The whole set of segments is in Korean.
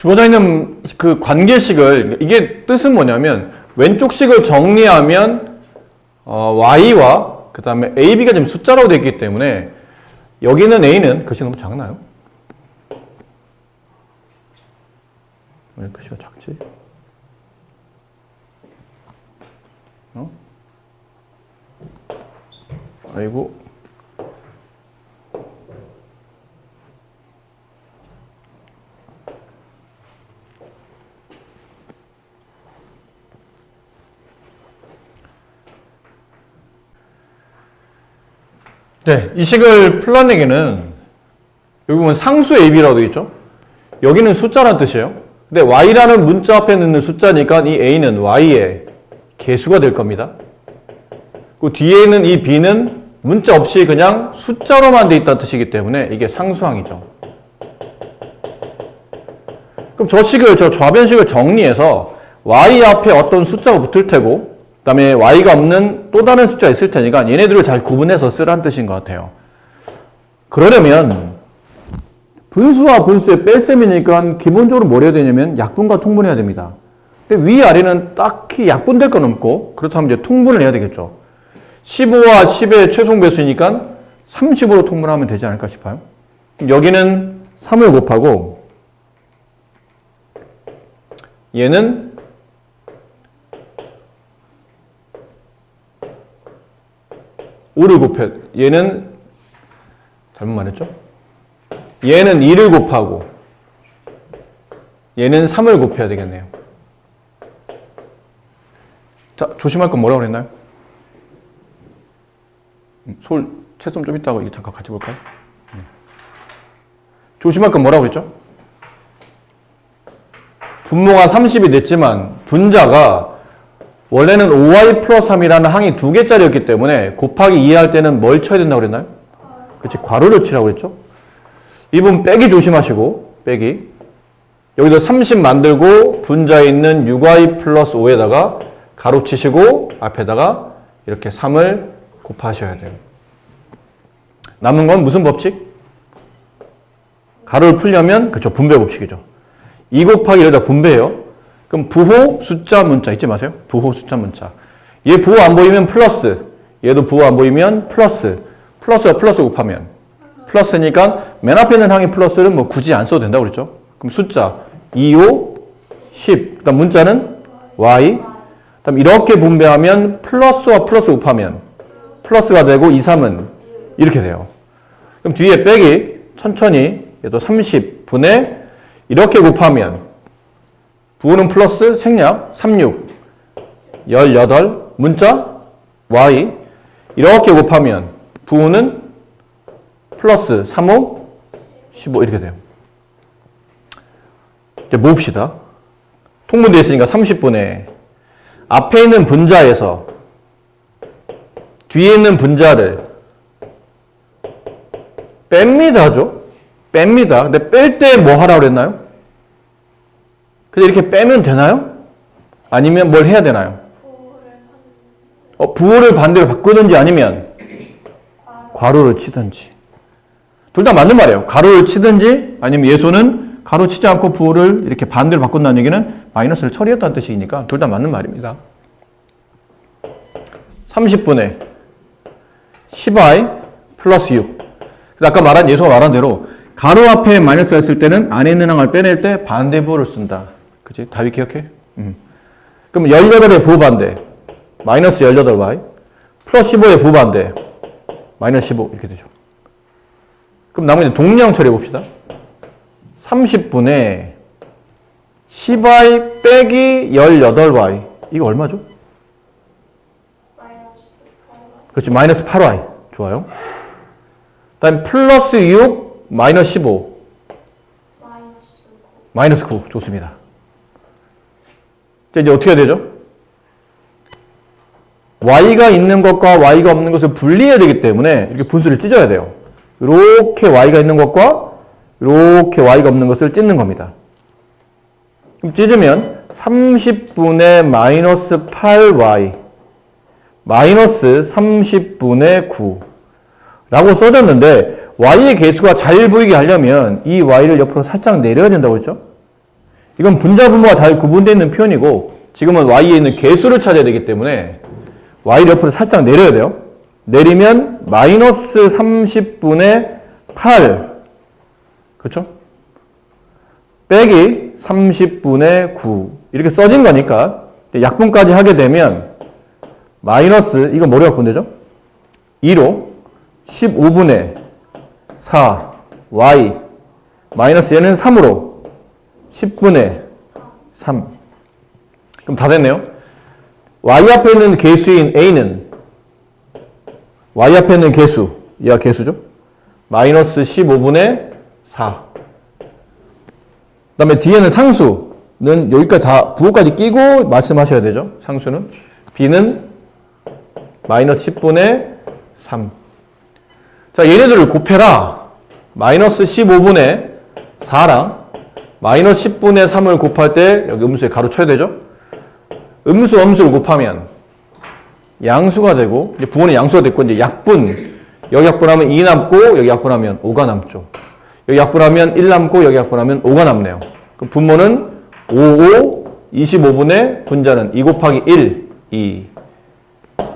주어져 있는 그 관계식을, 이게 뜻은 뭐냐면 왼쪽 식을 정리하면 y와 그 다음에 ab가 지금 숫자라고 되어 있기 때문에 여기는 a는 글씨 너무 작나요? 왜 글씨가 작지? 아이고. 네, 이 식을 풀어내기는 여기 보면 상수 ab라고 되어 있죠? 여기는 숫자라는 뜻이에요. 근데 y라는 문자 앞에 넣는 숫자니까 이 a는 y의 개수가 될 겁니다. 그 뒤에 있는 이 b는 문자 없이 그냥 숫자로만 되어 있다는 뜻이기 때문에 이게 상수항이죠. 그럼 저 좌변식을 정리해서 y 앞에 어떤 숫자가 붙을 테고 그 다음에 y가 없는 또 다른 숫자가 있을 테니까 얘네들을 잘 구분해서 쓰라는 뜻인 것 같아요. 그러려면 분수와 분수의 뺄셈이니까 기본적으로 뭘 해야 되냐면 약분과 통분해야 됩니다. 근데 위아래는 딱히 약분될 건 없고 그렇다면 이제 통분을 해야 되겠죠. 15와 10의 최종 배수니까 30으로 통분하면 되지 않을까 싶어요. 여기는 3을 곱하고 얘는 얘는 잘못 말했죠? 얘는 2를 곱하고 얘는 3을 곱해야 되겠네요. 자, 조심할 건 뭐라고 그랬나요? 채점 좀 이따가 이거 잠깐 같이 볼까요? 조심할 건 뭐라고 그랬죠? 분모가 30이 됐지만 분자가 원래는 5y 플러스 3이라는 항이 2개짜리였기 때문에 곱하기 2 할 때는 뭘 쳐야 된다고 그랬나요? 그렇지, 괄호를 치라고 그랬죠? 이 부분 빼기 조심하시고, 빼기. 여기도 30 만들고 분자에 있는 6y 플러스 5에다가 가로 치시고 앞에다가 이렇게 3을 곱하셔야 돼요. 남는 건 무슨 법칙? 가로를 풀려면 그쵸, 분배 법칙이죠. 2 곱하기 1에다 분배해요. 그럼 부호 숫자 문자 잊지 마세요. 부호 숫자 문자. 얘 부호 안 보이면 플러스. 얘도 부호 안 보이면 플러스. 플러스와 플러스 곱하면 플러스니까 맨 앞에 있는 항의 플러스는 뭐 굳이 안 써도 된다고 그랬죠. 그럼 숫자 2, 5, 10. 그다음 문자는 y. 그다음 이렇게 분배하면 플러스와 플러스 곱하면 플러스가 되고 2, 3은 이렇게 돼요. 그럼 뒤에 빼기 천천히 얘도 30분의 이렇게 곱하면 부호는 플러스 생략 36 18 문자 y 이렇게 곱하면 부호는 플러스 35 15 이렇게 돼요. 이제 모읍시다. 통분되어 있으니까 30분의 앞에 있는 분자에서 뒤에 있는 분자를 뺍니다죠. 뺍니다. 근데 뺄 때 뭐 하라고 그랬나요? 근데 이렇게 빼면 되나요? 아니면 뭘 해야 되나요? 부호를 반대로 바꾸든지 아니면 괄호를 치든지. 둘 다 맞는 말이에요. 가로를 치든지 아니면 예소는 가로 치지 않고 부호를 이렇게 반대로 바꾼다는 얘기는 마이너스를 처리했다는 뜻이니까 둘 다 맞는 말입니다. 30분의 10i 플러스 6. 아까 예소가 말한 대로 가로 앞에 마이너스가 있을 때는 안에 있는 항을 빼낼 때 반대 부호를 쓴다. 그치? 답이 기억해? 그럼 18의 부호 반대 마이너스 18y 플러스 15의 부호 반대 마이너스 15 이렇게 되죠. 그럼 나머지 동량 처리해 봅시다. 30분의 10y 빼기 18y 이거 얼마죠? 그렇지, 마이너스 8y 좋아요. 그 다음에 플러스 6 마이너스 15 마이너스 9 좋습니다. 이제 어떻게 해야 되죠? y가 있는 것과 y가 없는 것을 분리해야 되기 때문에 이렇게 분수를 찢어야 돼요. 이렇게 y가 있는 것과 이렇게 y가 없는 것을 찢는 겁니다. 그럼 찢으면 30분의 마이너스 8y 마이너스 30분의 9 라고 써졌는데 y의 개수가 잘 보이게 하려면 이 y를 옆으로 살짝 내려야 된다고 했죠? 이건 분자 분모가 잘 구분되어 있는 표현이고 지금은 y에 있는 개수를 찾아야 되기 때문에 y를 옆으로 살짝 내려야 돼요. 내리면 마이너스 30분의 8 그렇죠? 빼기 30분의 9 이렇게 써진 거니까 약분까지 하게 되면 마이너스 이거 뭐로 약분되죠? 2로 15분의 4 y 마이너스 얘는 3으로 10분의 3 그럼 다 됐네요. y 앞에 있는 개수인 a는 y 앞에 있는 개수 얘가 개수죠. 마이너스 15분의 4 그 다음에 뒤에는 상수는 여기까지 다 부호까지 끼고 말씀하셔야 되죠. 상수는 b는 마이너스 10분의 3 자, 얘네들을 곱해라. 마이너스 15분의 4랑 마이너스 10분의 3을 곱할 때 여기 음수에 가로 쳐야 되죠. 음수, 엄수를 곱하면 양수가 되고 이제 부호는 양수가 됐고 이제 약분 여기 약분하면 2 남고 여기 약분하면 5가 남죠. 여기 약분하면 1 남고 여기 약분하면 5가 남네요. 그럼 분모는 5, 5, 25분의 분자는 2 곱하기 1, 2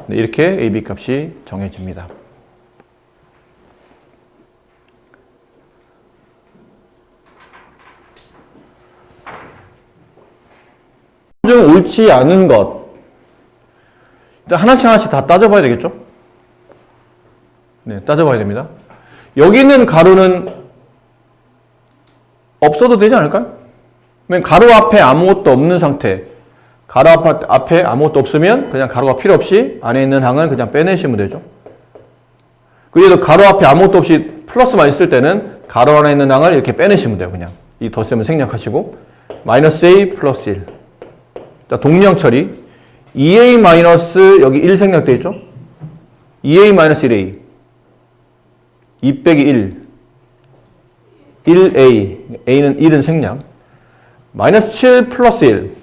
네, 이렇게 AB 값이 정해집니다. 중 옳지 않은 것 일단 하나씩 다 따져봐야 되겠죠? 네, 따져봐야 됩니다. 여기 있는 가로는 없어도 되지 않을까요? 가로 앞에 아무것도 없는 상태 가로 앞에 아무것도 없으면 그냥 가로가 필요 없이 안에 있는 항은 그냥 빼내시면 되죠. 그래도 가로 앞에 아무것도 없이 플러스만 있을 때는 가로 안에 있는 항을 이렇게 빼내시면 돼요. 그냥 이 덧셈을 생략하시고 마이너스 a 플러스 1 자, 동량 처리 2a 마이너스 여기 1 생략되어 있죠? 2a 마이너스 1a 2 빼기 1 1a a는 1은 생략 마이너스 7 플러스 1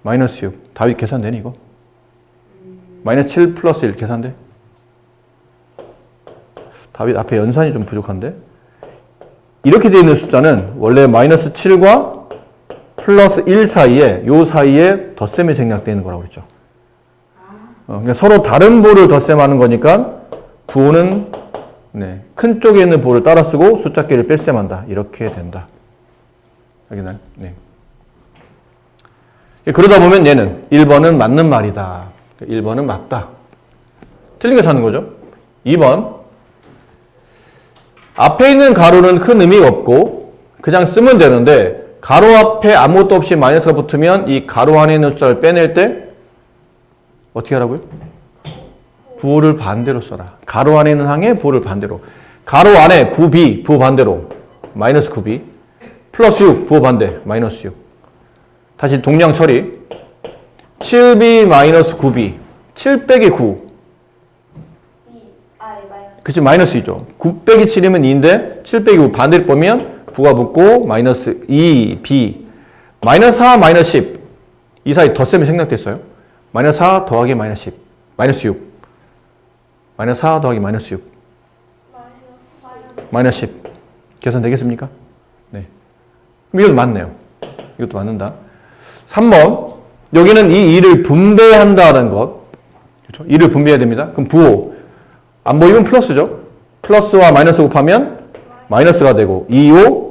마이너스 6 답이 계산되니 이거? 마이너스 7 플러스 1 계산돼? 답이 앞에 연산이 좀 부족한데? 이렇게 되어 있는 숫자는 원래 마이너스 7과 플러스 1 사이에 요 사이에 덧셈이 생략되어 있는 거라고 그랬죠. 그러니까 서로 다른 부호를 덧셈하는 거니까 부호는 네, 큰 쪽에 있는 부호를 따라 쓰고 숫자끼리 뺄셈한다. 이렇게 된다. 알겠나요? 네. 그러다 보면 얘는 1번은 맞는 말이다. 1번은 맞다. 틀린 게 사는 거죠. 2번 앞에 있는 가로는 큰 의미가 없고 그냥 쓰면 되는데 가로 앞에 아무것도 없이 마이너스가 붙으면 이 가로 안에 있는 숫자를 빼낼 때 어떻게 하라고요? 부호를 반대로 써라. 가로 안에 있는 항에 부호를 반대로. 가로 안에 9b 부호 반대로 마이너스 9b 플러스 6 부호 반대 마이너스 6 다시 동량 처리 7b 마이너스 9b 7 빼기 9 그치 마이너스 2죠. 9 빼기 7이면 2인데 7 빼기 9 반대로 보면 부가 붙고 마이너스 2, b 마이너스 4, 마이너스 10 이 사이 덧셈이 생략됐어요. 마이너스 4 더하기 마이너스 10 마이너스 6 마이너스 4 더하기 마이너스 6 마이너스 10 계산되겠습니까? 네. 그럼 이것도 맞네요. 이것도 맞는다. 3번 여기는 이 2를 분배한다는 것 그렇죠? 2를 분배해야 됩니다. 그럼 부호 안 보이면 플러스죠. 플러스와 마이너스 곱하면 마이너스가 되고 2, 5,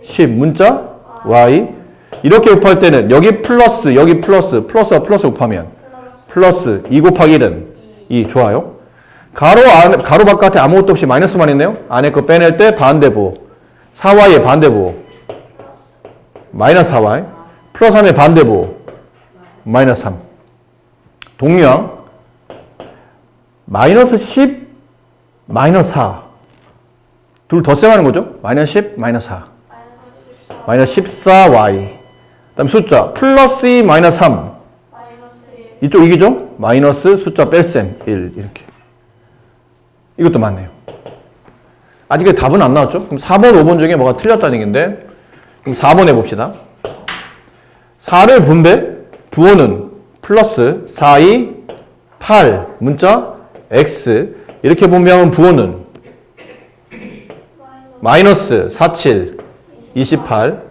10 문자 y 이렇게 곱할 때는 여기 플러스 여기 플러스 플러스와 플러스 곱하면 플러스 2 곱하기 1은 2 좋아요. 가로 바깥에 아무것도 없이 마이너스만 있네요. 안에 거 빼낼 때 반대부호 4y의 반대부호 마이너스 4y 플러스 3의 반대부호 마이너스 3 동량 마이너스 10 마이너스 4 둘 덧셈하는 거죠. 마이너스 10 마이너스 4 마이너스 14y 그 다음 숫자 플러스 2 마이너스 3 이쪽 이기죠. 마이너스 숫자 뺄셈 1 이렇게 이것도 맞네요. 아직 답은 안 나왔죠. 그럼 4번 5번 중에 뭐가 틀렸다는 얘기인데 그럼 4번 해봅시다. 4를 분배 부호는 플러스 4, 2, 8 문자 x 이렇게 분배하면 부호는 마이너스 4, 7, 28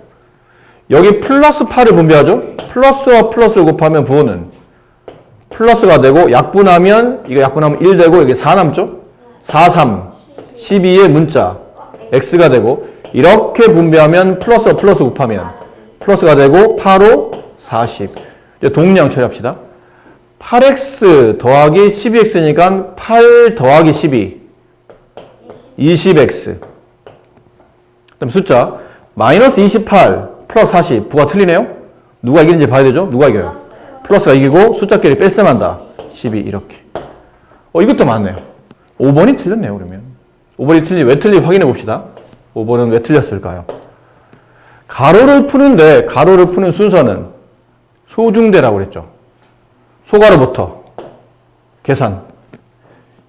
여기 플러스 8을 분배하죠? 플러스와 플러스를 곱하면 부호는 플러스가 되고 약분하면 이거 약분하면 1 되고 여기 4 남죠? 4, 3, 12의 문자 x가 되고 이렇게 분배하면 플러스와 플러스 곱하면 플러스가 되고 8, 5, 40 이제 동량 처리합시다. 8x 더하기 12x니까 8 더하기 12 20x 그다음 숫자 마이너스 28 플러스 40 부가 틀리네요. 누가 이기는지 봐야 되죠? 누가 이겨요? 플러스가 이기고 숫자끼리 뺄셈한다. 12 이렇게. 이것도 맞네요. 5번이 틀렸네요. 그러면 5번이 왜 틀린지 확인해 봅시다. 5번은 왜 틀렸을까요? 가로를 푸는데 가로를 푸는 순서는 소중대라고 그랬죠. 소가로부터 계산.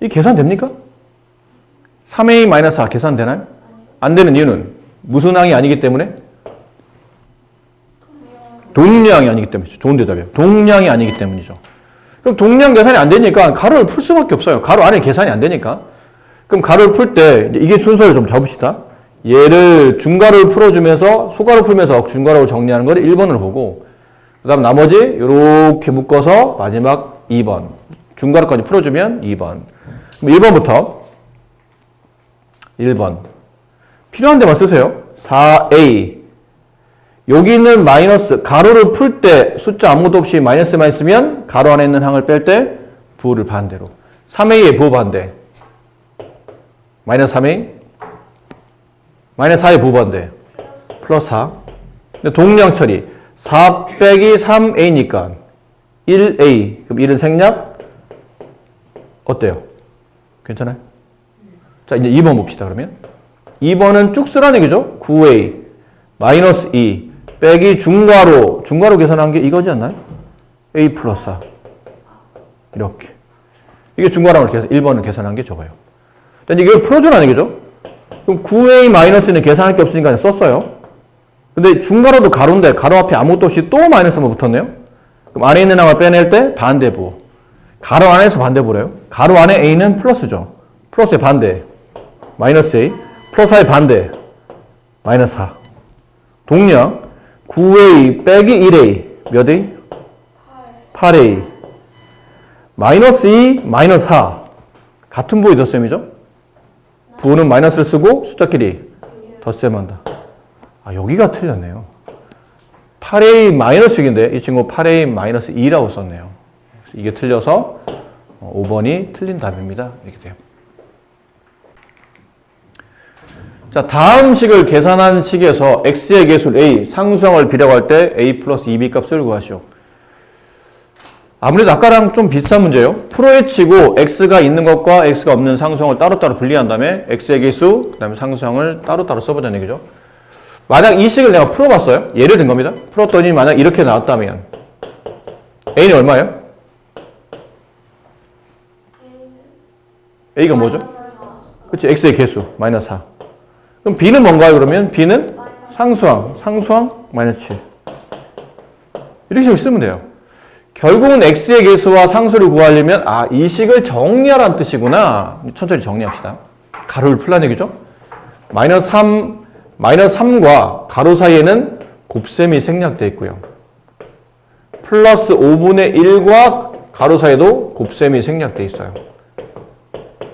이 계산 됩니까? 3a-4 계산 되나요? 안 되는 이유는 무슨 항이 아니기 때문에? 동량이 아니기 때문이죠. 좋은 대답이에요. 동량이 아니기 때문이죠. 그럼 동량 계산이 안 되니까 가로를 풀 수밖에 없어요. 가로 안에 계산이 안 되니까. 그럼 가로를 풀 때 이게 순서를 좀 잡읍시다. 얘를 중가로를 풀어주면서 소가로 풀면서 중가로 정리하는 걸 1번으로 보고 그 다음 나머지 이렇게 묶어서 마지막 2번 중가로까지 풀어주면 2번 그럼 1번부터 1번 필요한 데만 쓰세요. 4a 여기 있는 마이너스 가로를 풀 때 숫자 아무것도 없이 마이너스만 있으면 가로 안에 있는 항을 뺄 때 부호를 반대로 3a의 부호 반대 마이너스 3a 마이너스 4의 부호 반대 플러스 4 근데 동량 처리 4 빼기 3a니까 1a 그럼 1은 생략 어때요? 괜찮아요? 자 이제 2번 봅시다. 그러면 2번은 쭉 쓰라는 얘기죠. 9a 마이너스 2 빼기 중괄호 계산한 게 이거지 않나요? a 플러스 4 이렇게 이게 중괄호를 1번을 계산한 게 저거예요. 이걸 풀어주라는 얘기죠. 그럼 9a 마이너스는 계산할 게 없으니까 썼어요. 근데 중괄호도 가로인데 가로 앞에 아무것도 없이 또 마이너스만 붙었네요. 그럼 안에 있는 항을 빼낼 때 반대부 가로 안에서 반대부래요. 가로 안에 a는 플러스죠. 플러스의 반대 마이너스 a 플러스 4의 반대 마이너스 4 동량 9a 빼기 1a 몇 a? 8a 마이너스 2 마이너스 4 같은 부호의 덧셈이죠. 부호는 마이너스를 쓰고 숫자끼리 덧셈한다. 여기가 틀렸네요. 8a 마이너스 6인데 이 친구 8a 마이너스 2라고 썼네요. 이게 틀려서 5번이 틀린 답입니다. 이렇게 돼요. 자, 다음 식을 계산한 식에서 x의 계수를 a, 상수항을 비례할 때 a 플러스 2b 값을 구하시오. 아무래도 아까랑 좀 비슷한 문제예요. 풀어헤치고 x가 있는 것과 x가 없는 상수항을 따로따로 분리한 다음에 x의 계수, 그 다음에 상수항을 따로따로 써보자는 얘기죠. 만약 이 식을 내가 풀어봤어요. 예를 든 겁니다. 풀었더니 만약 이렇게 나왔다면 a는 얼마예요? a가 뭐죠? 그치, x의 계수, 마이너스 4. 그럼 b는 뭔가요? 그러면 b는 상수항 마이너스 7. 이렇게 식으로 쓰면 돼요. 결국은 x의 계수와 상수를 구하려면 이 식을 정리하라는 뜻이구나. 천천히 정리합시다. 가로를 풀라는 얘기죠. 마이너스 3과 가로 사이에는 곱셈이 생략되어 있고요. 플러스 5분의 1과 가로 사이에도 곱셈이 생략되어 있어요.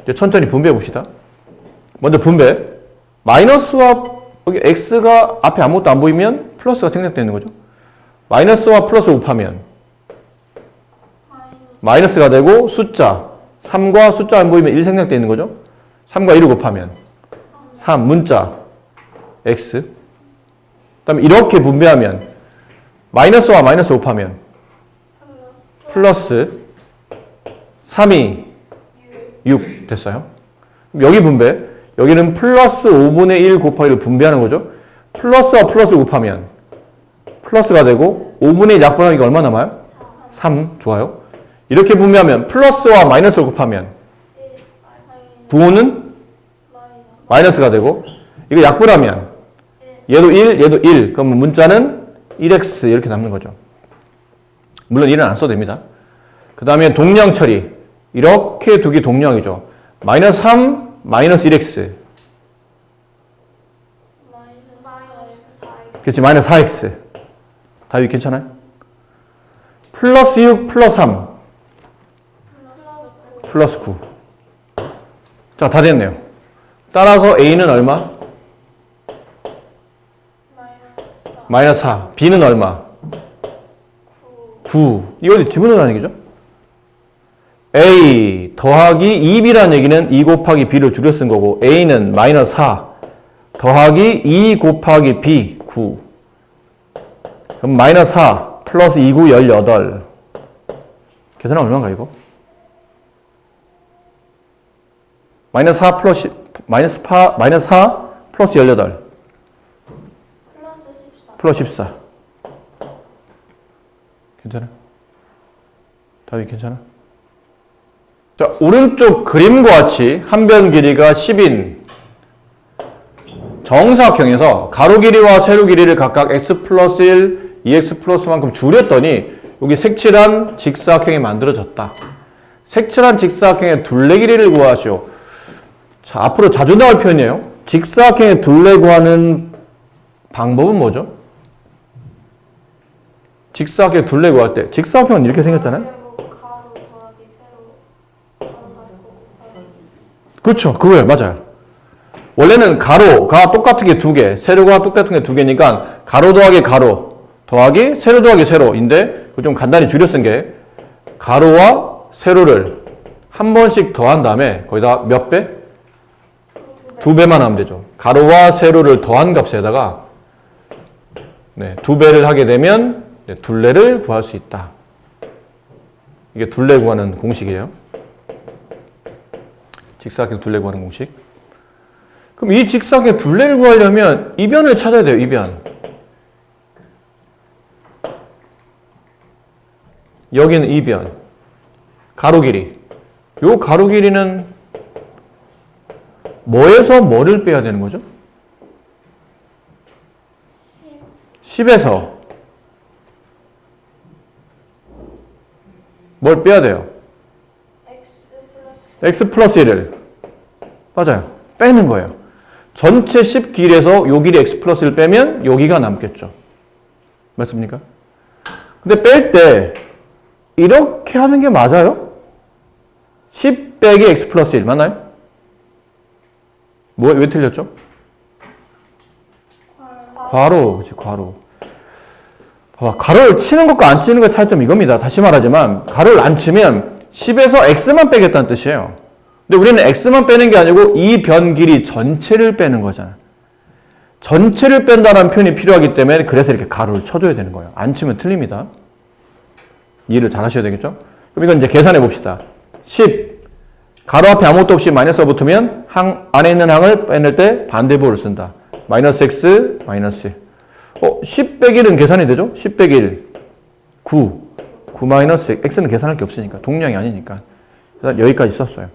이제 천천히 분배해 봅시다. 먼저 분배. 마이너스와 여기 x가 앞에 아무것도 안 보이면 플러스가 생략되어 있는 거죠. 마이너스와 플러스 곱하면 마이너스가 되고 숫자 3과 숫자 안 보이면 1 생략되어 있는 거죠. 3과 1을 곱하면 3 문자 x 그 다음에 이렇게 분배하면 마이너스와 마이너스 곱하면 플러스 3이 6 됐어요. 여기 분배 여기는 플러스 5분의 1 곱하기 1을 분배하는 거죠. 플러스와 플러스 곱하면 플러스가 되고 5분의 1 약분하기가 얼마 남아요? 3 좋아요. 이렇게 분배하면 플러스와 마이너스를 곱하면 부호는 마이너스가 되고 이거 약분하면 얘도 1, 얘도 1 그러면 문자는 1x 이렇게 남는 거죠. 물론 1은 안 써도 됩니다. 그 다음에 동량 처리 이렇게 두기 동량이죠. 마이너스 3 마이너스 1x 그렇지 마이너스 4x 답이 괜찮아요? 플러스 6 플러스 3 플러스 9. 자, 다 됐네요. 따라서 A는 얼마? 마이너스 4. B는 얼마? 9. 이걸 집어넣는 얘기죠? A 더하기 2B라는 얘기는 2 곱하기 B를 줄여 쓴 거고 A는 마이너스 4 더하기 2 곱하기 B 9. 그럼 마이너스 4 플러스 2, 9, 18. 계산하면 얼마인가 이거? 마이너스 4 플러스 마이너스 4 플러스 18 플러스 14. 괜찮아? 답이 괜찮아? 자, 오른쪽 그림과 같이 한 변 길이가 10인 정사각형에서 가로 길이와 세로 길이를 각각 x 플러스 1, 2x 플러스만큼 줄였더니 여기 색칠한 직사각형이 만들어졌다. 색칠한 직사각형의 둘레 길이를 구하시오. 자, 앞으로 자주 나올 표현이에요. 직사각형의 둘레 구하는 방법은 뭐죠? 직사각형 둘레 구할 때 직사각형은 이렇게 생겼잖아요. 그렇죠. 그거예요. 맞아요. 원래는 가로가 똑같은 게 두 개, 세로가 똑같은 게 두 개니까 가로 더하기 가로 더하기 세로 더하기 세로인데 그걸 좀 간단히 줄여 쓴 게 가로와 세로를 한 번씩 더한 다음에 거기다 몇 배? 두 배만 하면 되죠. 가로와 세로를 더한 값에다가 두 배를 하게 되면 둘레를 구할 수 있다. 이게 둘레 구하는 공식이에요. 직사각형 둘레 구하는 공식. 그럼 이 직사각형 둘레를 구하려면 이변을 찾아야 돼요. 이변. 여기는 이변. 가로 길이. 요 가로 길이는 뭐에서 뭐를 빼야 되는 거죠? 10에서 뭘 빼야 돼요? x 플러스 1을 맞아요. 빼는 거예요. 전체 10 길에서 요 길이 x 플러스 1 빼면 여기가 남겠죠. 맞습니까? 근데 뺄 때 이렇게 하는 게 맞아요? 10 빼기 x 플러스 1 맞나요? 왜 틀렸죠? 괄호. 그치, 괄호. 봐봐, 가로를 치는 것과 안 치는 것 차이점 이겁니다. 다시 말하지만 가로를 안 치면 10에서 x만 빼겠다는 뜻이에요. 근데 우리는 x만 빼는 게 아니고 이 변 길이 전체를 빼는 거잖아요. 전체를 뺀다는 표현이 필요하기 때문에 그래서 이렇게 가로를 쳐줘야 되는 거예요. 안 치면 틀립니다. 이해를 잘 하셔야 되겠죠? 그럼 이건 이제 계산해 봅시다. 10 가로 앞에 아무것도 없이 마이너스가 붙으면 안에 있는 항을 빼낼 때 반대부호를 쓴다. 마이너스 x 마이너스 10 빼기 1은 계산이 되죠? 10 빼기 1 9 9 마이너스 x는 계산할 게 없으니까 동량이 아니니까 여기까지 썼어요.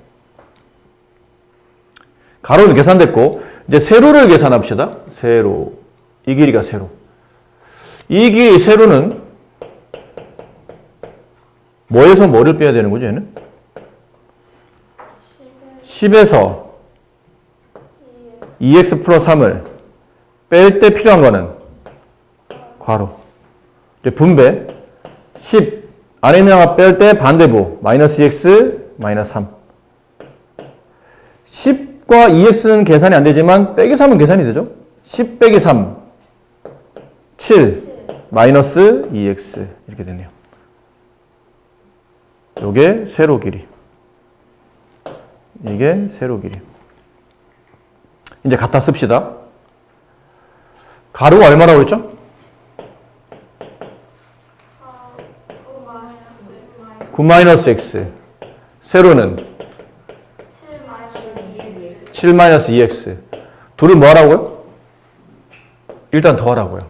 가로는 계산됐고 이제 세로를 계산합시다. 세로. 이 길이가 세로. 이 길이 세로는 뭐에서 뭐를 빼야 되는 거죠, 얘는? 10에서 2x 플러스 3을 뺄 때 필요한 거는 괄호. 이제 분배. 10 안에 있는 항 뺄 때 반대부 마이너스 2x 마이너스 3. 10과 2x는 계산이 안 되지만 빼기 3은 계산이 되죠. 10 빼기 3 7 마이너스 2x 이렇게 되네요. 요게 세로 길이. 이게 세로 길이. 이제 갖다 씁시다. 가로가 얼마라고 했죠? 9 마이너스 x. 세로는 7 마이너스 2x. 둘을 뭐 하라고요? 일단 더하라고요.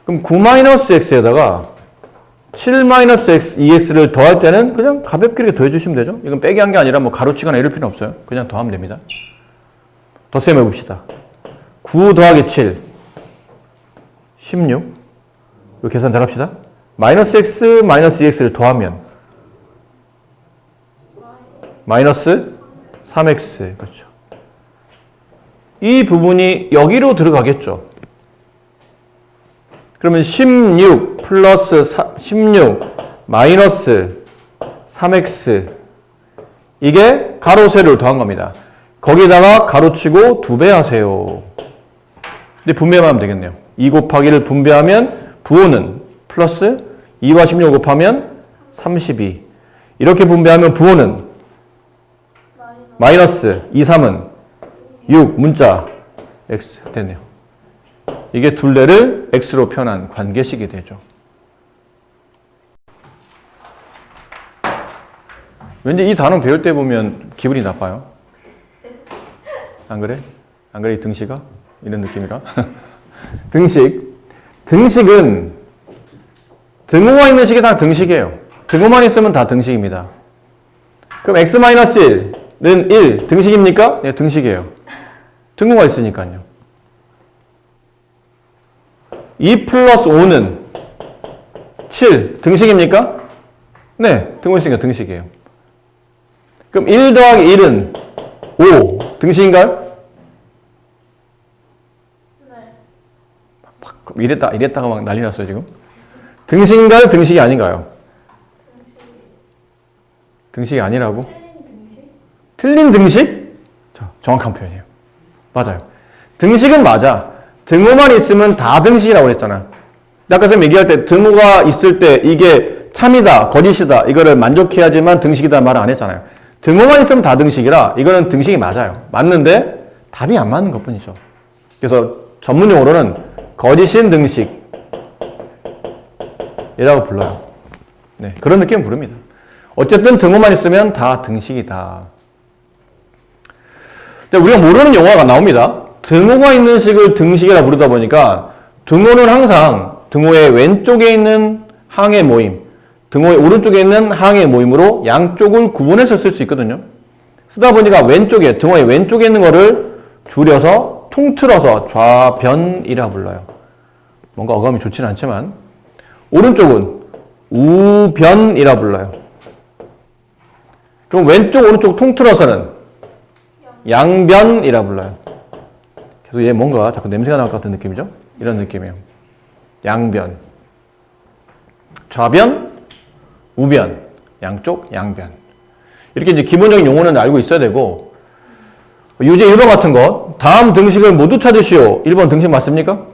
그럼 9 마이너스 x에다가 7 마이너스 2x를 더할 때는 그냥 가볍게 이렇게 더해주시면 되죠. 이건 빼기 한 게 아니라 뭐 가로치거나 이럴 필요는 없어요. 그냥 더하면 됩니다. 덧셈 해봅시다. 9 더하기 7 16. 이거 계산 잘 합시다. 마이너스 x 마이너스 2x를 더하면 마이너스 3x. 그렇죠. 이 부분이 여기로 들어가겠죠. 그러면 16 플러스 16 마이너스 3x 이게 가로 세로를 더한 겁니다. 거기다가 가로치고 2배 하세요. 근데 분배만 하면 되겠네요. 2 곱하기를 분배하면 부호는 플러스 2와 16 곱하면 32. 이렇게 분배하면 부호는 마이너스 2, 3은 6 문자 x 됐네요. 이게 둘레를 x로 표현한 관계식이 되죠. 왠지 이 단어 배울 때 보면 기분이 나빠요. 안 그래? 안 그래 이 등식아? 이런 느낌이라. 등식. 등식은 등호가 있는 식이 다 등식이에요. 등호만 있으면 다 등식입니다. 그럼 x-1은 1 등식입니까? 네, 등식이에요. 등호가 있으니까요. 2 플러스 5는 7 등식입니까? 네, 등호 있으니까 등식이에요. 그럼 1 더하기 1은 5 등식인가요? 네. 이랬다가 막 난리 났어요 지금. 등식인가요? 등식이 아닌가요? 등식이 아니라고? 틀린 등식? 자, 정확한 표현이에요. 맞아요. 등식은 맞아. 등호만 있으면 다 등식이라고 그랬잖아. 아까 선생님 얘기할 때 등호가 있을 때 이게 참이다, 거짓이다 이거를 만족해야지만 등식이다 말을 안 했잖아요. 등호만 있으면 다 등식이라 이거는 등식이 맞아요. 맞는데 답이 안 맞는 것뿐이죠. 그래서 전문용어로는 거짓인 등식 이라고 불러요. 네, 그런 느낌을 부릅니다. 어쨌든 등호만 있으면 다 등식이다. 우리가 모르는 용어가 나옵니다. 등호가 있는 식을 등식이라 부르다 보니까 등호는 항상 등호의 왼쪽에 있는 항의 모임, 등호의 오른쪽에 있는 항의 모임으로 양쪽을 구분해서 쓸 수 있거든요. 쓰다 보니까 왼쪽에, 등호의 왼쪽에 있는 거를 줄여서 통틀어서 좌변이라 불러요. 뭔가 어감이 좋지는 않지만 오른쪽은 우변이라 불러요. 그럼 왼쪽 오른쪽 통틀어서는 양변이라 불러요. 그래서 얘 뭔가 자꾸 냄새가 날 것 같은 느낌이죠? 이런 느낌이에요. 양변. 좌변, 우변. 양쪽, 양변. 이렇게 이제 기본적인 용어는 알고 있어야 되고, 유제 1번 같은 거, 다음 등식을 모두 찾으시오. 1번 등식 맞습니까?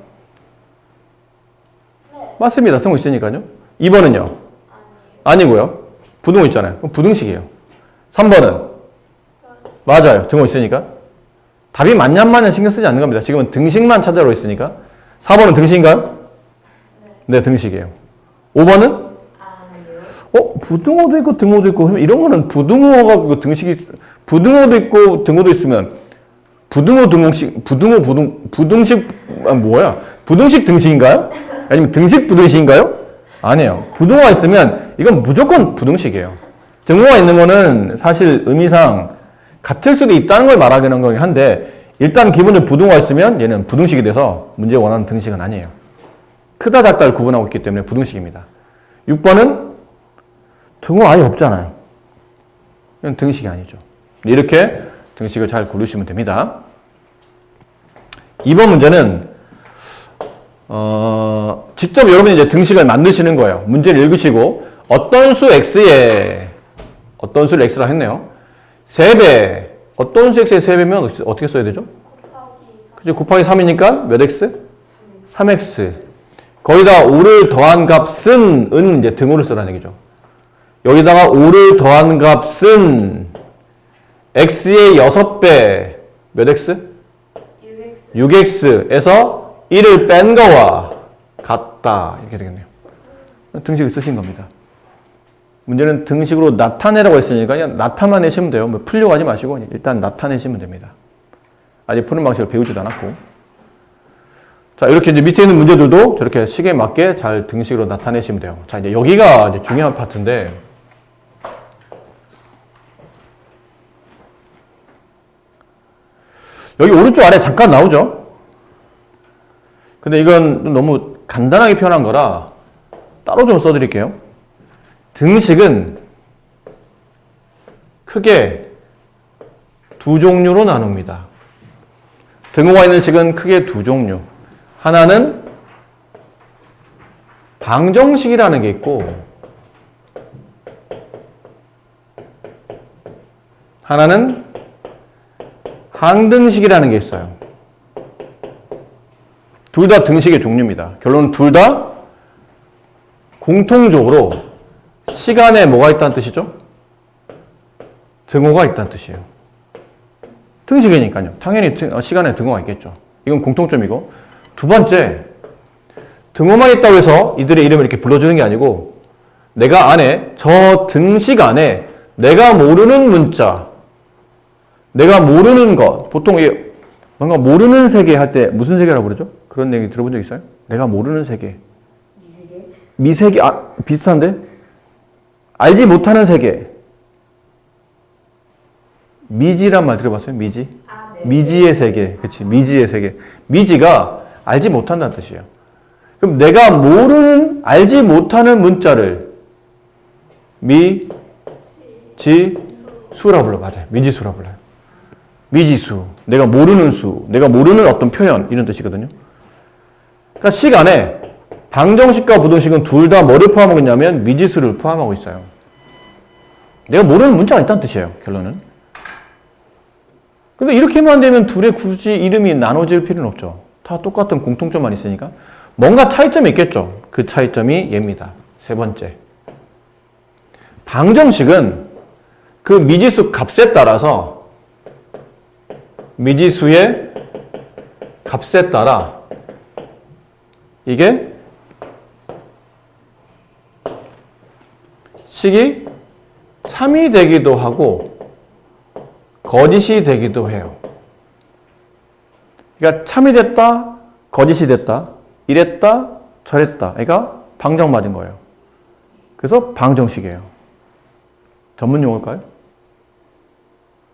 네. 맞습니다. 등호 있으니까요. 2번은요? 아니고요. 부등호 있잖아요. 그럼 부등식이에요. 3번은? 맞아요. 등호 있으니까. 답이 맞냐 안 맞냐 신경 쓰지 않는 겁니다. 지금은 등식만 찾아러 있으니까. 4번은 등식인가요? 네, 등식이에요. 5번은? 부등호도 있고 등호도 있고 이런 거는 부등호가 등식이 부등호도 있고 등호도 있으면 부등호 등식 뭐야? 부등식 등식인가요? 아니면 등식 부등식인가요? 아니에요. 부등호가 있으면 이건 무조건 부등식이에요. 등호가 있는 거는 사실 의미상 같을 수도 있다는 걸 말하는 거긴 한데 일단 기본적으로 부등호가 있으면 얘는 부등식이 돼서 문제가 원하는 등식은 아니에요. 크다 작다를 구분하고 있기 때문에 부등식입니다. 6번은 등호 아예 없잖아요. 이건 등식이 아니죠. 이렇게 등식을 잘 고르시면 됩니다. 2번 문제는 직접 여러분이 이제 등식을 만드시는 거예요. 문제를 읽으시고 어떤 수 x에 어떤 수를 x라 했네요. 3배 어떤 수 x의 3배면 어떻게 써야 되죠? 그죠? 곱하기 3이니까 몇 x? 3x. 거기다 5를 더한 값은 은 이제 등호를 쓰라는 얘기죠. 여기다가 5를 더한 값은 x의 6배 몇 x? 6x에서 1을 뺀 거와 같다. 이렇게 되겠네요. 등식을 쓰신 겁니다. 문제는 등식으로 나타내라고 했으니까 그냥 나타만 내시면 돼요. 뭐 풀려고 하지 마시고 일단 나타내시면 됩니다. 아직 푸는 방식을 배우지도 않았고. 자, 이렇게 이제 밑에 있는 문제들도 저렇게 식에 맞게 잘 등식으로 나타내시면 돼요. 자, 이제 여기가 이제 중요한 파트인데, 여기 오른쪽 아래 잠깐 나오죠? 근데 이건 너무 간단하게 표현한 거라 따로 좀 써드릴게요. 등식은 크게 두 종류로 나눕니다. 등호가 있는 식은 크게 두 종류. 하나는 방정식이라는 게 있고 하나는 항등식이라는 게 있어요. 둘 다 등식의 종류입니다. 결론은 둘 다 공통적으로 시간에 뭐가 있다는 뜻이죠? 등호가 있다는 뜻이에요. 등식이니까요. 당연히 시간에 등호가 있겠죠. 이건 공통점이고, 두 번째, 등호만 있다고 해서 이들의 이름을 이렇게 불러주는 게 아니고 내가 안에, 저 등식 안에 내가 모르는 문자, 내가 모르는 것, 보통 뭔가 모르는 세계 할 때 무슨 세계라고 그러죠? 그런 얘기 들어본 적 있어요? 내가 모르는 세계. 미세계, 비슷한데? 알지 못하는 세계. 미지란 말 들어봤어요? 미지? 네. 미지의 세계. 그치, 미지의 세계. 미지가 알지 못한다는 뜻이에요. 그럼 내가 모르는, 알지 못하는 문자를 미지수라고 불러. 맞아요. 미지수라고 불러요. 미지수. 내가 모르는 수. 내가 모르는 어떤 표현. 이런 뜻이거든요. 그러니까 식 안에 방정식과 부등식은 둘 다 뭐를 포함하고 있냐면 미지수를 포함하고 있어요. 내가 모르는 문자가 있다는 뜻이에요. 결론은. 근데 이렇게만 되면 둘의 굳이 이름이 나눠질 필요는 없죠. 다 똑같은 공통점만 있으니까. 뭔가 차이점이 있겠죠. 그 차이점이 얘입니다. 세 번째. 방정식은 그 미지수 값에 따라서 미지수의 값에 따라 이게 식이 참이 되기도 하고 거짓이 되기도 해요. 그러니까 참이 됐다, 거짓이 됐다, 이랬다, 저랬다. 그러니까 방정 맞은 거예요. 그래서 방정식이에요. 전문 용어일까요?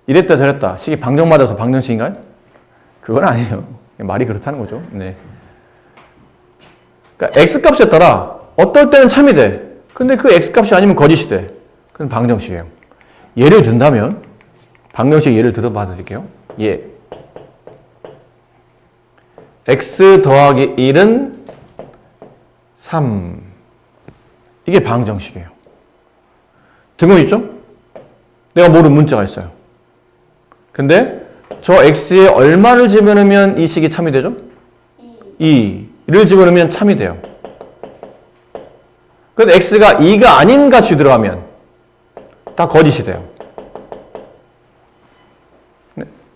이랬다, 저랬다. 식이 방정 맞아서 방정식인가요? 그건 아니에요. 말이 그렇다는 거죠. 네. 그러니까 x값에 따라 어떨 때는 참이 돼. 근데 그 x값이 아니면 거짓이 돼. 그건 방정식이에요. 예를 든다면 방정식 예를 들어봐 드릴게요. 예. x 더하기 1은 3. 이게 방정식이에요. 등호 있죠? 내가 모르는 문자가 있어요. 근데 저 x에 얼마를 집어넣으면 이 식이 참이 되죠? 2를 집어넣으면 참이 돼요. 근데 x가 2가 아닌 값이 들어가면 다 거짓이 돼요.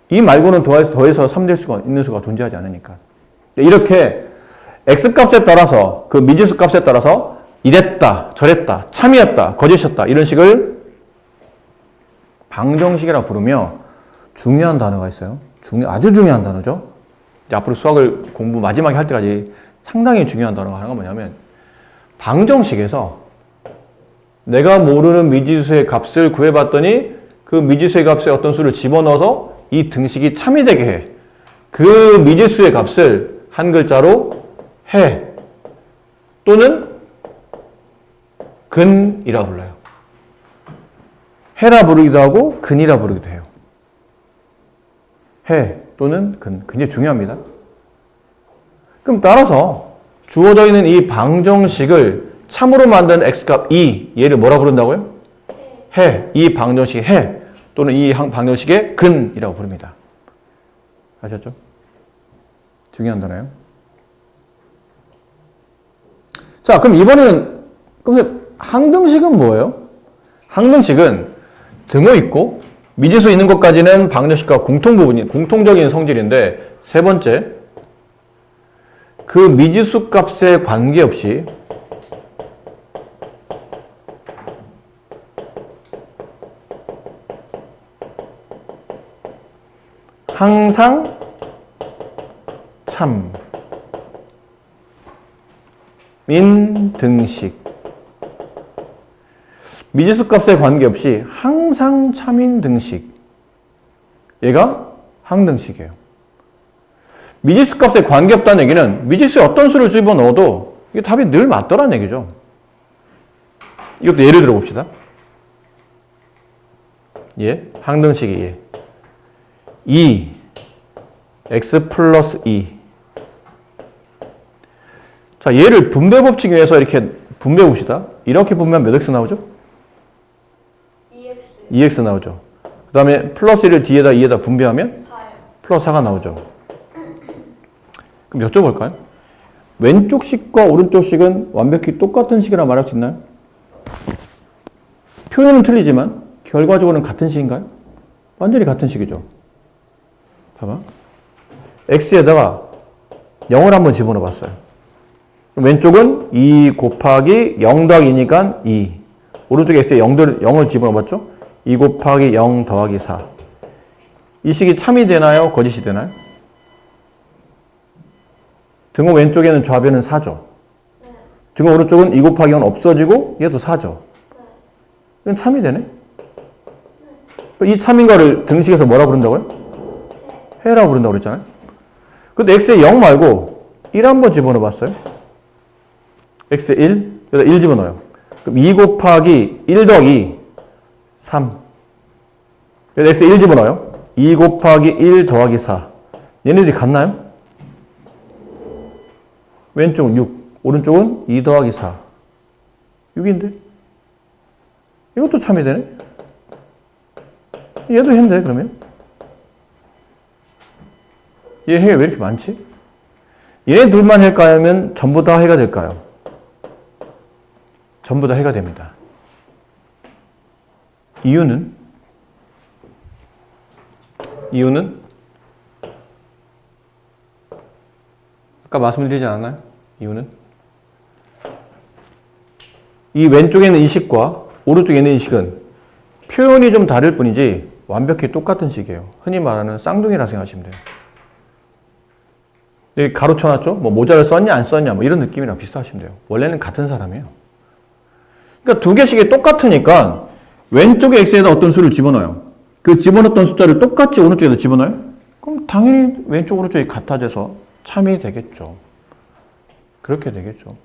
이 말고는 더해서 3 될 수가 있는 수가 존재하지 않으니까. 이렇게 x값에 따라서 그 미지수 값에 따라서 이랬다, 저랬다, 참이었다, 거짓이었다 이런 식을 방정식이라고 부르며 중요한 단어가 있어요. 아주 중요한 단어죠. 이제 앞으로 수학을 공부 마지막에 할 때까지 상당히 중요한 단어가 하나가 뭐냐면 방정식에서 내가 모르는 미지수의 값을 구해봤더니 그 미지수의 값에 어떤 수를 집어넣어서 이 등식이 참이 되게 해. 그 미지수의 값을 한 글자로 해 또는 근이라 불러요. 해라 부르기도 하고 근이라 부르기도 해요. 해 또는 근. 굉장히 중요합니다. 그럼 따라서 주어져 있는 이 방정식을 참으로 만든 x값 2, 얘를 뭐라 부른다고요? 해. 이 방정식의 해 또는 이 방정식의 근이라고 부릅니다. 아셨죠? 중요한 단어예요. 자, 그럼 이번에는 근데 항등식은 뭐예요? 항등식은 등호 있고 미지수 있는 것까지는 방정식과 공통적인 성질인데 세 번째, 그 미지수 값에 관계없이 항상 참인 등식. 미지수 값에 관계없이 항상 참인 등식. 얘가 항등식이에요. 미지수 값에 관계없다는 얘기는 미지수에 어떤 수를 집어넣어도 이게 답이 늘 맞더라는 얘기죠. 이것도 예를 들어 봅시다. 예, 항등식이 예. 2 x 플러스 2. 자, 얘를 분배 법칙 위해서 이렇게 분배해 봅시다. 이렇게 분배하면 몇 x 나오죠? 2x 나오죠. 그 다음에 플러스 1을 뒤에다 분배하면 4요. 플러스 4가 나오죠. 그럼 여쭤볼까요? 왼쪽 식과 오른쪽 식은 완벽히 똑같은 식이라 말할 수 있나요? 표현은 틀리지만 결과적으로는 같은 식인가요? 완전히 같은 식이죠. 봐봐. x에다가 0을 한번 집어넣어 봤어요. 왼쪽은 2 곱하기 0 더하기 2니까 2. 오른쪽에 x에 0을 집어넣어 봤죠? 2 곱하기 0 더하기 4. 이 식이 참이 되나요? 거짓이 되나요? 등호 왼쪽에는 좌변은 4죠. 네. 등호 오른쪽은 2 곱하기 0은 없어지고 얘도 4죠. 이건 참이 되네? 이 참인 거를 등식에서 뭐라 부른다고요? 해라고 부른다고 그랬잖아요. 근데 x에 0 말고 1 한번 집어넣어 봤어요. x에 1, 여기다 1 집어넣어요. 그럼 2 곱하기 1 더하기 3. 여기다 x에 1 집어넣어요. 2 곱하기 1 더하기 4. 얘네들이 같나요? 왼쪽은 6, 오른쪽은 2 더하기 4. 6인데? 이것도 참이 되네? 얘도 해인데, 그러면? 얘 해가 왜 이렇게 많지? 얘네 둘만 해일까요? 하면 전부 다 해가 될까요? 전부 다 해가 됩니다. 이유는 아까 말씀드리지 않았나요? 이유는 이 왼쪽에 있는 이 식과 오른쪽에 있는 이 식은 표현이 좀 다를 뿐이지 완벽히 똑같은 식이에요. 흔히 말하는 쌍둥이라 생각하시면 돼요. 여기 가로쳐놨죠? 뭐 모자를 썼냐 안 썼냐 뭐 이런 느낌이랑 비슷하시면 돼요. 원래는 같은 사람이에요. 그러니까 두 개씩이 똑같으니까 왼쪽에 x에다 어떤 수를 집어넣어요. 그 집어넣었던 숫자를 똑같이 오른쪽에다 집어넣어요? 그럼 당연히 왼쪽 오른쪽이 같아져서 참이 되겠죠. 그렇게 되겠죠.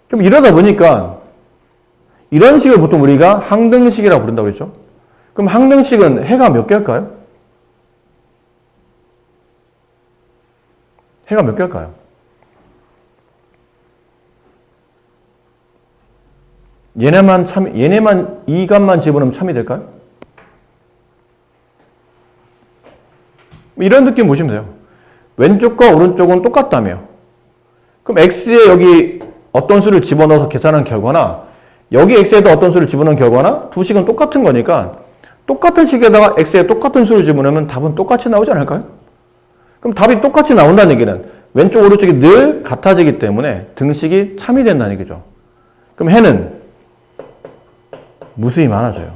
그럼 이러다 보니까 이런 식을 보통 우리가 항등식이라고 부른다고 그랬죠. 그럼 항등식은 해가 몇 개일까요? 해가 몇 개일까요? 얘네만 이 값만 집어넣으면 참이 될까요? 이런 느낌 보시면 돼요. 왼쪽과 오른쪽은 똑같다며. 그럼 x에 여기 어떤 수를 집어넣어서 계산한 결과나 여기 x에다 어떤 수를 집어넣은 결과나 두 식은 똑같은 거니까 똑같은 식에다가 x에 똑같은 수를 집어넣으면 답은 똑같이 나오지 않을까요? 그럼 답이 똑같이 나온다는 얘기는 왼쪽 오른쪽이 늘 같아지기 때문에 등식이 참이 된다는 얘기죠. 그럼 해는 무수히 많아져요.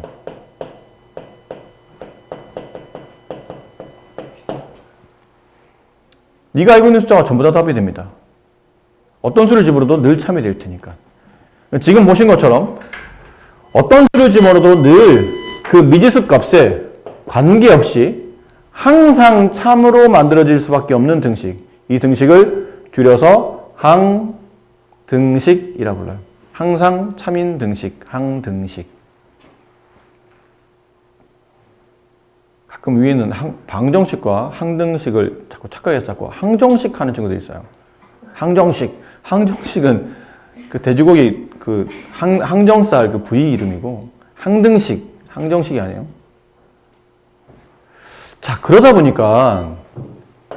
네가 알고 있는 숫자가 전부 다 답이 됩니다. 어떤 수를 집어넣어도 늘 참이 될 테니까. 지금 보신 것처럼 어떤 수를 집어넣어도 늘 그 미지수 값에 관계없이 항상 참으로 만들어질 수밖에 없는 등식. 이 등식을 줄여서 항등식이라고 불러요. 항상 참인 등식, 항등식. 가끔 위에는 방정식과 항등식을 자꾸 착각해서 자꾸 항정식 하는 친구들이 있어요. 항정식. 항정식은 그 돼지고기 그 항정살 그 부위 이름이고 항등식, 항정식이 아니에요. 자, 그러다 보니까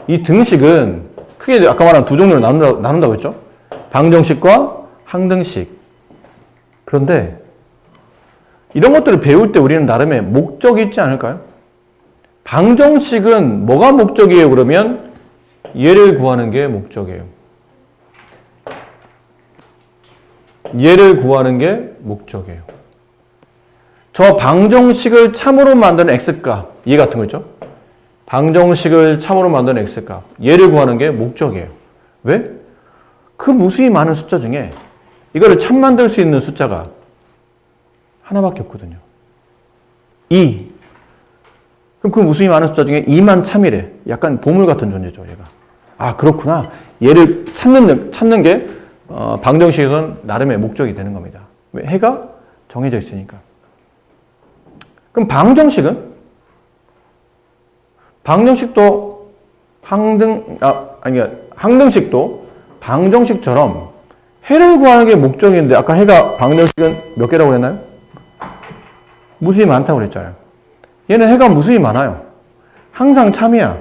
이 등식은 크게 아까 말한 두 종류로 나눈다고 했죠? 방정식과 항등식. 그런데 이런 것들을 배울 때 우리는 나름의 목적이 있지 않을까요? 방정식은 뭐가 목적이에요? 그러면 얘를 구하는 게 목적이에요. 얘를 구하는 게 목적이에요. 저 방정식을 참으로 만드는 x값, 얘 같은 거 있죠? 방정식을 참으로 만드는 x값, 얘를 구하는 게 목적이에요. 왜? 그 무수히 많은 숫자 중에 이거를 참 만들 수 있는 숫자가 하나밖에 없거든요. 2. 그럼 그 무수히 많은 숫자 중에 2만 참이래. 약간 보물 같은 존재죠, 얘가. 아, 그렇구나. 얘를 찾는 게 방정식에서는 나름의 목적이 되는 겁니다. 왜? 해가 정해져 있으니까. 그럼 방정식도 항등식도 방정식처럼 해를 구하는 게 목적인데 아까 해가 방정식은 몇 개라고 그랬나요? 무수히 많다고 그랬잖아요. 얘는 해가 무수히 많아요. 항상 참이야.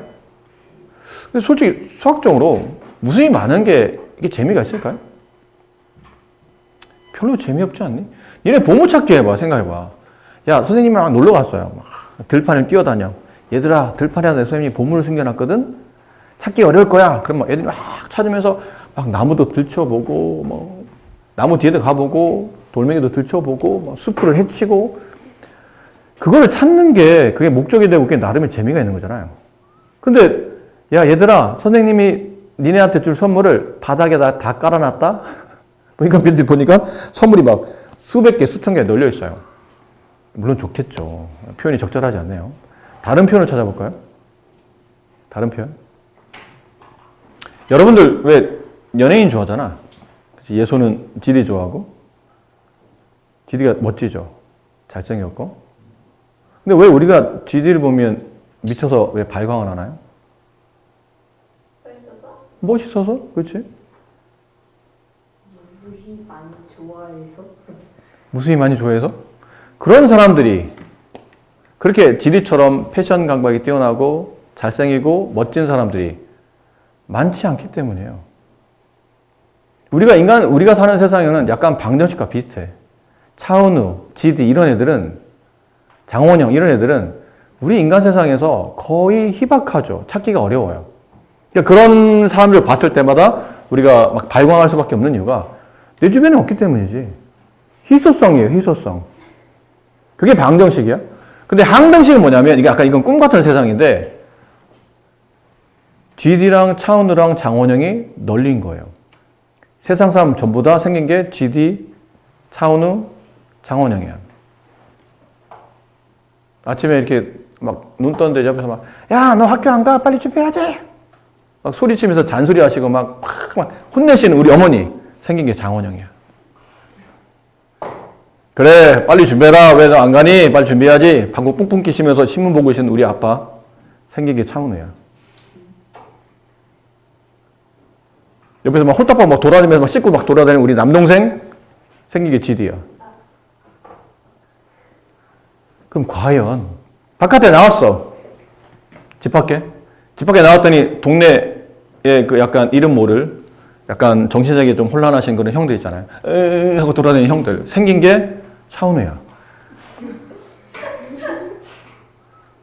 근데 솔직히 수학적으로 무수히 많은 게 이게 재미가 있을까요? 별로 재미없지 않니? 얘네 보물찾기 해봐. 생각해봐. 야, 선생님이랑 놀러 갔어요. 막 들판을 뛰어다녀. 얘들아, 들판에 내 선생님이 보물을 숨겨놨거든? 찾기 어려울 거야. 그럼 막 애들이 막 찾으면서 막 나무도 들춰보고, 뭐, 나무 뒤에도 가보고, 돌멩이도 들춰보고, 뭐 숲을 헤치고, 그거를 찾는 게 그게 목적이 되고 그게 나름의 재미가 있는 거잖아요. 근데, 야, 얘들아, 선생님이 니네한테 줄 선물을 바닥에다 다 깔아놨다? 보니까 선물이 막 수백 개, 수천 개 널려 있어요. 물론 좋겠죠. 표현이 적절하지 않네요. 다른 표현을 찾아볼까요? 다른 표현? 여러분들 왜 연예인 좋아하잖아. 예소는 지디 좋아하고. 지디가 멋지죠. 잘생겼고. 근데 왜 우리가 지디를 보면 미쳐서 왜 발광을 하나요? 멋있어서? 멋있어서? 그렇지? 무수히 많이 좋아해서? 무수히 많이 좋아해서? 그런 사람들이 그렇게 지디처럼 패션 감각이 뛰어나고 잘생기고 멋진 사람들이 많지 않기 때문이에요. 우리가 사는 세상에는 약간 방정식과 비슷해. 차은우, 지디 이런 애들은, 장원영 이런 애들은 우리 인간 세상에서 거의 희박하죠. 찾기가 어려워요. 그러니까 그런 사람들을 봤을 때마다 우리가 막 발광할 수밖에 없는 이유가 내 주변에 없기 때문이지. 희소성이에요, 희소성. 그게 방정식이야. 근데 항등식은 뭐냐면, 이게 아까 이건 꿈 같은 세상인데, GD랑 차은우랑 장원영이 널린 거예요. 세상 사람 전부 다 생긴 게 GD, 차은우, 장원영이야. 아침에 이렇게 막 눈 떴는데 옆에서 막, 야, 너 학교 안 가? 빨리 준비해야지! 막 소리치면서 잔소리 하시고 막 혼내시는 우리 어머니 생긴 게 장원영이야. 그래, 빨리 준비해라. 왜 너 안 가니? 빨리 준비해야지. 방구 뿡뿡 끼시면서 신문 보고 계시는 우리 아빠 생긴 게 차은우야. 옆에서 막 홀딱박 막 돌아다니면서 막 씻고 막 돌아다니는 우리 남동생 생긴 게 지디야. 그럼 과연 바깥에 나왔어. 집 밖에 나왔더니 동네에 그 약간 이름 모를 약간 정신적이 좀 혼란하신 그런 형들 있잖아요. 에이 하고 돌아다니는 형들 생긴 게 차은우야.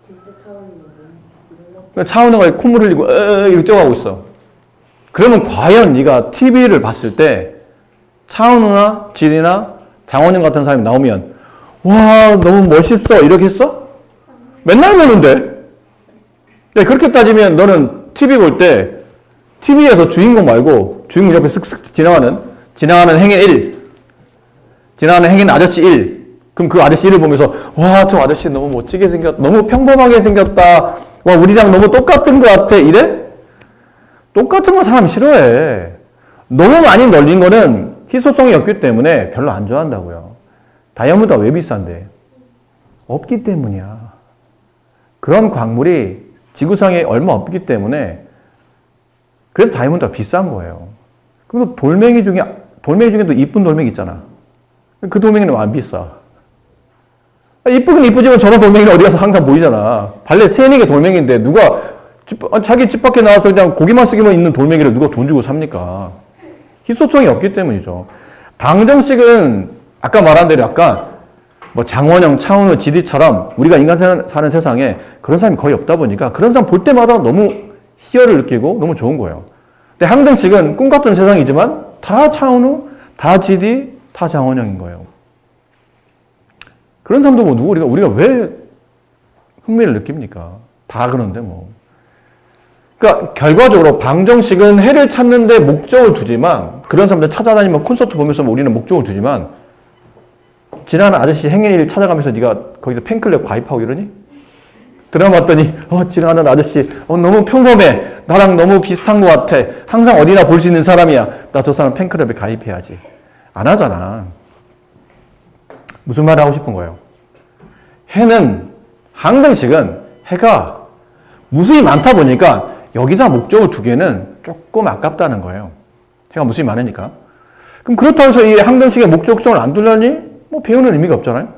진짜 차은우는? 그러니까 차은우가 콧물 흘리고 이렇게 뛰어가고 있어. 그러면 과연 네가 TV를 봤을 때 차은우나 지디나 장원영 같은 사람이 나오면 와 너무 멋있어 이렇게 했어? 맨날 보는데. 네, 그렇게 따지면 너는 TV 볼 때 TV에서 주인공 말고 주인공 옆에 쓱쓱 지나가는 행인 1 지나가는 행인 아저씨 1 그럼 그 아저씨 1을 보면서 와 저 아저씨 너무 멋지게 생겼다 너무 평범하게 생겼다 와 우리랑 너무 똑같은 것 같아 이래? 똑같은 거 사람 싫어해. 너무 많이 널린 거는 희소성이 없기 때문에 별로 안 좋아한다고요. 다이아몬드가 왜 비싼데? 없기 때문이야. 그런 광물이 지구상에 얼마 없기 때문에 그래서 다이아몬드가 비싼 거예요. 그럼 돌멩이 중에도 이쁜 돌멩이 있잖아. 그 돌멩이는 안 비싸. 이쁘긴 이쁘지만 저런 돌멩이는 어디 가서 항상 보이잖아. 발레 세니게 돌멩이인데 누가 자기 집 밖에 나와서 그냥 고기만 쓰기만 있는 돌멩이를 누가 돈 주고 삽니까? 희소성이 없기 때문이죠. 방정식은 아까 말한 대로 약간 뭐 장원영, 차은우, 지디처럼 우리가 인간 사는 세상에 그런 사람이 거의 없다 보니까 그런 사람 볼 때마다 너무 희열을 느끼고 너무 좋은 거예요. 근데 항등식은 꿈 같은 세상이지만 다 차은우, 다 지디, 다 장원영인 거예요. 그런 사람도 뭐 우리가 왜 흥미를 느낍니까? 다 그런데 뭐. 그러니까 결과적으로 방정식은 해를 찾는데 목적을 두지만 그런 사람들 찾아다니면 콘서트 보면서 우리는 목적을 두지만 지나가는 아저씨 행인일 찾아가면서 네가 거기서 팬클럽 가입하고 이러니? 들어봤더니 지나가는 아저씨 너무 평범해 나랑 너무 비슷한 것 같아 항상 어디나 볼 수 있는 사람이야 나 저 사람 팬클럽에 가입해야지 안 하잖아. 무슨 말을 하고 싶은 거예요? 항등식은 해가 무수히 많다 보니까 여기다 목적을 두기에는 조금 아깝다는 거예요. 해가 무수히 많으니까. 그럼 그렇다고 해서 이 항등식의 목적성을 안 두려니 뭐 배우는 의미가 없잖아요.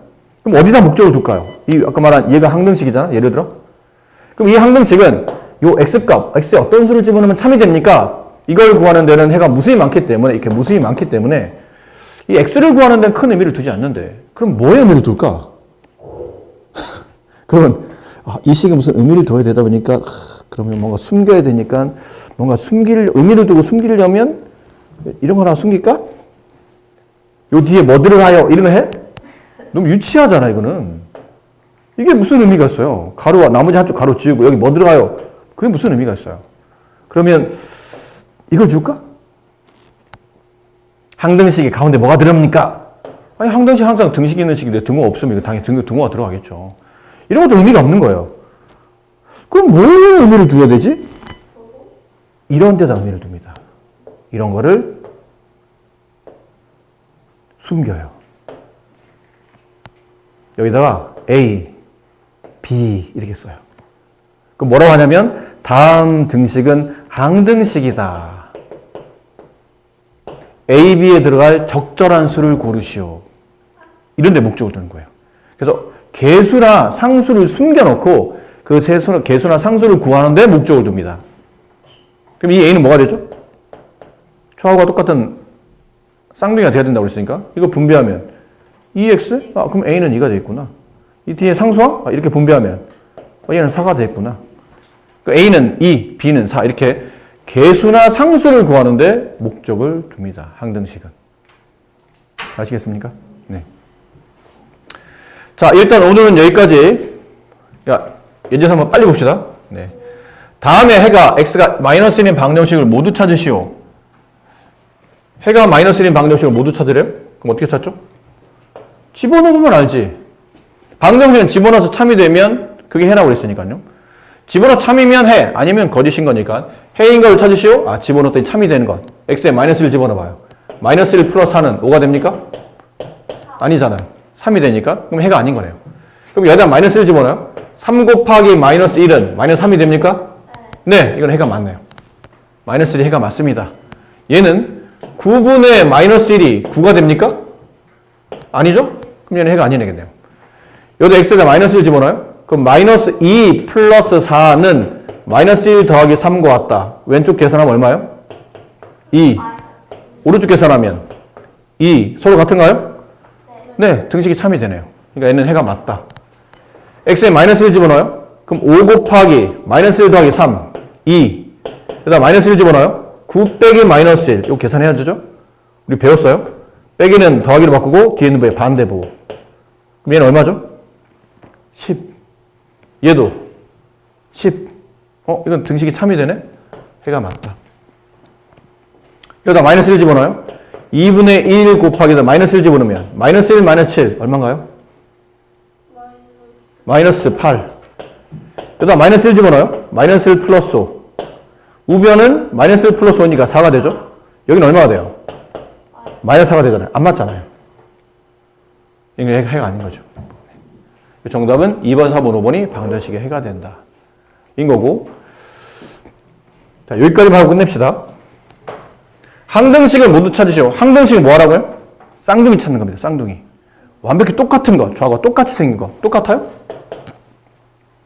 그럼 어디다 목적을 둘까요? 이 아까 말한 얘가 항등식이잖아. 예를 들어. 그럼 이 항등식은 요 x값, x에 어떤 수를 집어넣으면 참이 됩니까? 이걸 구하는 데는 해가 무수히 많기 때문에 이렇게 무수히 많기 때문에 이 x를 구하는 데는 큰 의미를 두지 않는데 그럼 뭐에 의미를 둘까? 그러면 이 식에 무슨 의미를 둬야 되다 보니까 그러면 뭔가 숨겨야 되니까 뭔가 의미를 두고 숨기려면 이런 거 하나 숨길까? 요 뒤에 뭐 들어가요? 이런 거 해? 너무 유치하잖아 이거는. 이게 무슨 의미가 있어요? 가로와 나머지 한쪽 가로 지우고 여기 뭐 들어가요? 그게 무슨 의미가 있어요? 그러면 이걸 줄까? 항등식이 가운데 뭐가 들어갑니까? 아니 항등식 항상 등식이 있는 식인데 등호 없으면 이거 당연히 등호가 들어가겠죠. 이런 것도 의미가 없는 거예요. 그럼 뭐에 의미를 두어야 되지? 이런 데다 의미를 둡니다. 이런 거를 숨겨요. 여기다가 A, B 이렇게 써요. 그럼 뭐라고 하냐면 다음 등식은 항등식이다. A, B에 들어갈 적절한 수를 고르시오. 이런 데 목적을 두는 거예요. 그래서 개수나 상수를 숨겨놓고 그 개수나 상수를 구하는 데 목적을 둡니다. 그럼 이 A는 뭐가 되죠? 초하고가 똑같은 쌍둥이가 돼야 된다고 그랬으니까 이거 분배하면 2x? 그럼 A는 2가 되겠구나. 이 뒤에 상수항? 이렇게 분배하면 얘는 4가 되겠구나. A는 2, B는 4 이렇게 개수나 상수를 구하는데 목적을 둡니다. 항등식은. 아시겠습니까? 네. 자, 일단 오늘은 여기까지. 연재서 한번 빨리 봅시다. 네. 다음에 해가 x가 마이너스 1인 방정식을 모두 찾으시오. 해가 마이너스 1인 방정식을 모두 찾으래요? 그럼 어떻게 찾죠? 집어넣으면 알지. 방정식은 집어넣어서 참이 되면 그게 해라고 그랬으니까요. 집어넣어 참이면 해, 아니면 거짓인 거니까 해인 걸 찾으시오. 집어넣었더니 참이 되는 것. x에 마이너스 1 집어넣어봐요. 마이너스 1 플러스 4는 5가 됩니까? 아니잖아요. 3이 되니까. 그럼 해가 아닌 거네요. 그럼 여기다 마이너스 1 집어넣어요. 3 곱하기 마이너스 1은 마이너스 3이 됩니까? 네, 이건 해가 맞네요. 마이너스 1이 해가 맞습니다. 얘는 9분의 마이너스 1이 9가 됩니까? 아니죠? 그럼 얘는 해가 아닌 애겠네요. 여기다 x에다 마이너스 1 집어넣어요. 그럼 마이너스 2 플러스 4는 마이너스 1 더하기 3과 같다. 왼쪽 계산하면 얼마예요? 2. 오른쪽 계산하면 2. 서로 같은가요? 네, 등식이 참이 되네요. 그러니까 얘는 해가 맞다. x에 마이너스 1 집어넣어요. 그럼 5 곱하기 마이너스 1 더하기 3, 2. 여기다 마이너스 1 집어넣어요. 9 빼기 마이너스 1. 이거 계산해야 되죠? 우리 배웠어요? 빼기는 더하기로 바꾸고 뒤에 있는 부에 반대 보고. 그럼 얘는 얼마죠? 10. 얘도 10. 이건 등식이 참이 되네? 해가 맞다. 여기다 마이너스 1 집어넣어요. 2분의 1 곱하기다 마이너스 1 집어넣으면 마이너스 1 마이너스 7 얼마인가요? 마이너스 8. 여기다 마이너스 1 집어넣어요. 마이너스 1 플러스 5. 우변은 마이너스 1 플러스 5니까 4가 되죠? 여기는 얼마가 돼요? 마이너스 4가 되잖아요. 안 맞잖아요. 이게 해가 아닌 거죠. 정답은 2번, 4번, 5번이 방정식의 해가 된다. 인 거고. 자, 여기까지만 하고 끝냅시다. 항등식을 모두 찾으시오. 항등식은 뭐 하라고요? 쌍둥이 찾는 겁니다. 쌍둥이. 완벽히 똑같은 거. 저하고 똑같이 생긴 거. 똑같아요?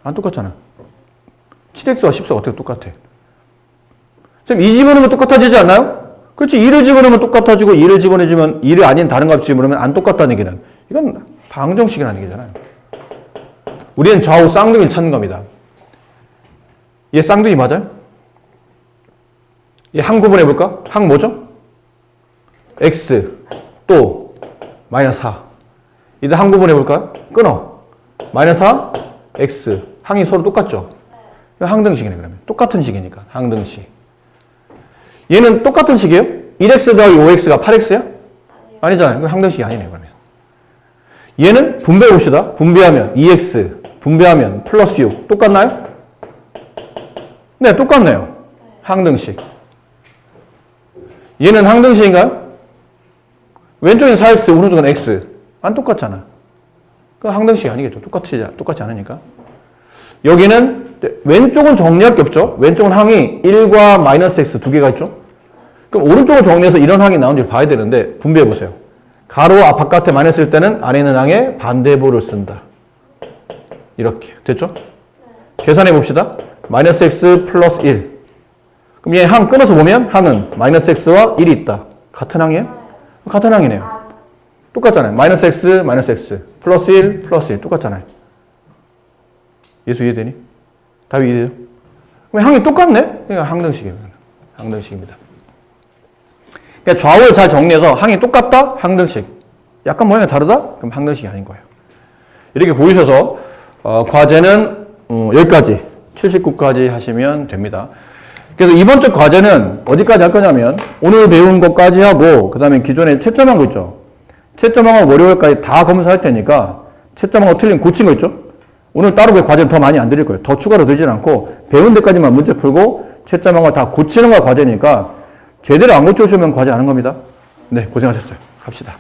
안 똑같잖아. 7x와 14가 어떻게 똑같아? 지금 2 집어넣으면 똑같아지지 않나요? 그렇지. 2를 집어넣으면 똑같아지고 2를 집어넣으면 2를 아닌 다른 값 집어넣으면 안 똑같다는 얘기는 이건 방정식이라는 얘기잖아요. 우리는 좌우 쌍둥이를 찾는 겁니다. 얘 쌍둥이 맞아요? 얘 항 구분해볼까? 항 뭐죠? x 또 마이너스 4. 이제 항 구분해볼까요? 끊어. 마이너스 4 x 항이 서로 똑같죠? 항등식이네 그러면. 똑같은 식이니까 항등식. 얘는 똑같은 식이에요? 1x 더하기 5x가 8x야? 아니잖아요. 그럼 항등식이 아니네요 그러면. 얘는 분배해 봅시다. 분배하면 2x 분배하면 플러스 6 똑같나요? 네, 똑같네요. 항등식. 얘는 항등식인가요? 왼쪽엔 4x, 오른쪽은 x. 안 똑같잖아. 그 항등식이 아니겠죠. 똑같지 않으니까. 여기는 왼쪽은 정리할 게 없죠. 왼쪽은 항이 1과 마이너스 x 두 개가 있죠. 그럼 오른쪽을 정리해서 이런 항이 나오는지 봐야 되는데 분배해 보세요. 가로 바깥에 마이너스일 때는 안에 있는 항의 반대부를 쓴다. 이렇게 됐죠? 계산해 봅시다. 마이너스 x 플러스 1. 그럼 얘 항 끊어서 보면 항은 마이너스 x와 1이 있다. 같은 항이에요? 같은 항이네요. 똑같잖아요. 마이너스 x 플러스 1 플러스 1 똑같잖아요. 예수 이해되니? 답이 이해돼요? 그럼 항이 똑같네? 그러니까 항등식이에요. 항등식입니다. 그러니까 좌우를 잘 정리해서 항이 똑같다? 항등식. 약간 모양이 다르다? 그럼 항등식이 아닌 거예요. 이렇게 보이셔서 과제는 여기까지 79까지 하시면 됩니다. 그래서 이번 주 과제는 어디까지 할 거냐면 오늘 배운 것까지 하고 그 다음에 기존에 채점한 거 있죠. 채점한 거 월요일까지 다 검사할 테니까 채점한 거 틀린 고친 거 있죠. 오늘 따로 그 과제는 더 많이 안 드릴 거예요. 더 추가로 드리진 않고 배운 데까지만 문제 풀고 채점한 거 다 고치는 거 과제니까 제대로 안 고쳐주시면 과제 안 한 겁니다. 네, 고생하셨어요. 갑시다.